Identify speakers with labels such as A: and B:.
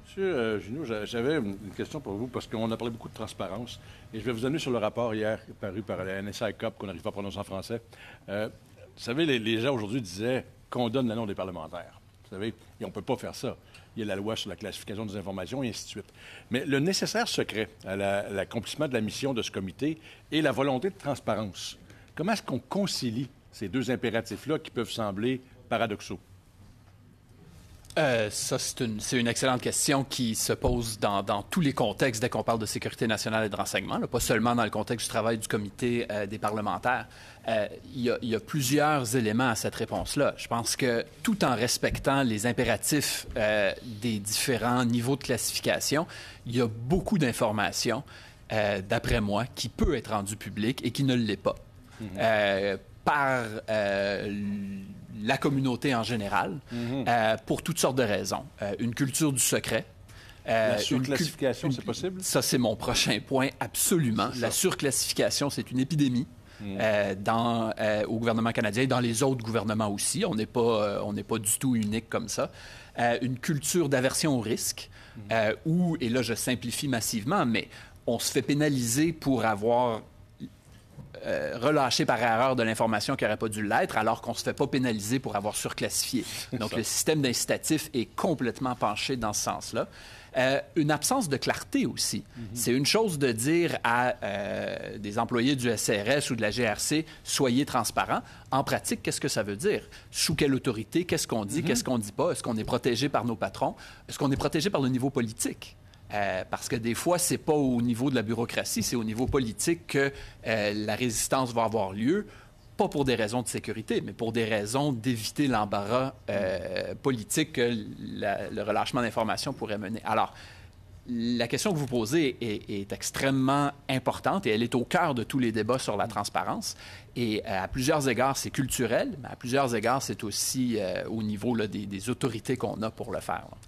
A: Monsieur Junot, j'avais une question pour vous parce qu'on a parlé beaucoup de transparence et je vais vous amener sur le rapport hier paru par la NSA COP qu'on n'arrive pas à prononcer en français. Vous savez, les gens aujourd'hui disaient qu'on donne le nom des parlementaires. Vous savez, et on ne peut pas faire ça. Il y a la loi sur la classification des informations et ainsi de suite. Mais le nécessaire secret à l'accomplissement de la mission de ce comité et la volonté de transparence, comment est-ce qu'on concilie ces deux impératifs-là qui peuvent sembler paradoxaux?
B: Ça, c'est une excellente question qui se pose dans tous les contextes dès qu'on parle de sécurité nationale et de renseignement, là, pas seulement dans le contexte du travail du comité des parlementaires. Il y a plusieurs éléments à cette réponse-là. Je pense que tout en respectant les impératifs des différents niveaux de classification, il y a beaucoup d'informations, d'après moi, qui peut être rendues publiques et qui ne l'est pas. Par la communauté en général, pour toutes sortes de raisons. Une culture du secret.
A: La surclassification, c'est possible?
B: Ça, c'est mon prochain point, absolument. La surclassification, c'est une épidémie. Au gouvernement canadien et dans les autres gouvernements aussi. On n'est pas du tout unique comme ça. Une culture d'aversion au risque, où, et là je simplifie massivement, mais on se fait pénaliser pour avoir relâché par erreur de l'information qui n'aurait pas dû l'être, alors qu'on ne se fait pas pénaliser pour avoir surclassifié. Donc, le système d'incitatif est complètement penché dans ce sens-là. Une absence de clarté aussi. C'est une chose de dire à des employés du SRS ou de la GRC, soyez transparents. En pratique, qu'est-ce que ça veut dire? Sous quelle autorité? Qu'est-ce qu'on dit? Qu'est-ce qu'on ne dit pas? Est-ce qu'on est protégé par nos patrons? Est-ce qu'on est protégé par le niveau politique? Parce que des fois, c'est pas au niveau de la bureaucratie, c'est au niveau politique que la résistance va avoir lieu, pas pour des raisons de sécurité, mais pour des raisons d'éviter l'embarras politique que le relâchement d'informations pourrait mener. Alors, la question que vous posez est extrêmement importante et elle est au cœur de tous les débats sur la transparence. Et à plusieurs égards, c'est culturel, mais à plusieurs égards, c'est aussi au niveau là, des autorités qu'on a pour le faire. Là.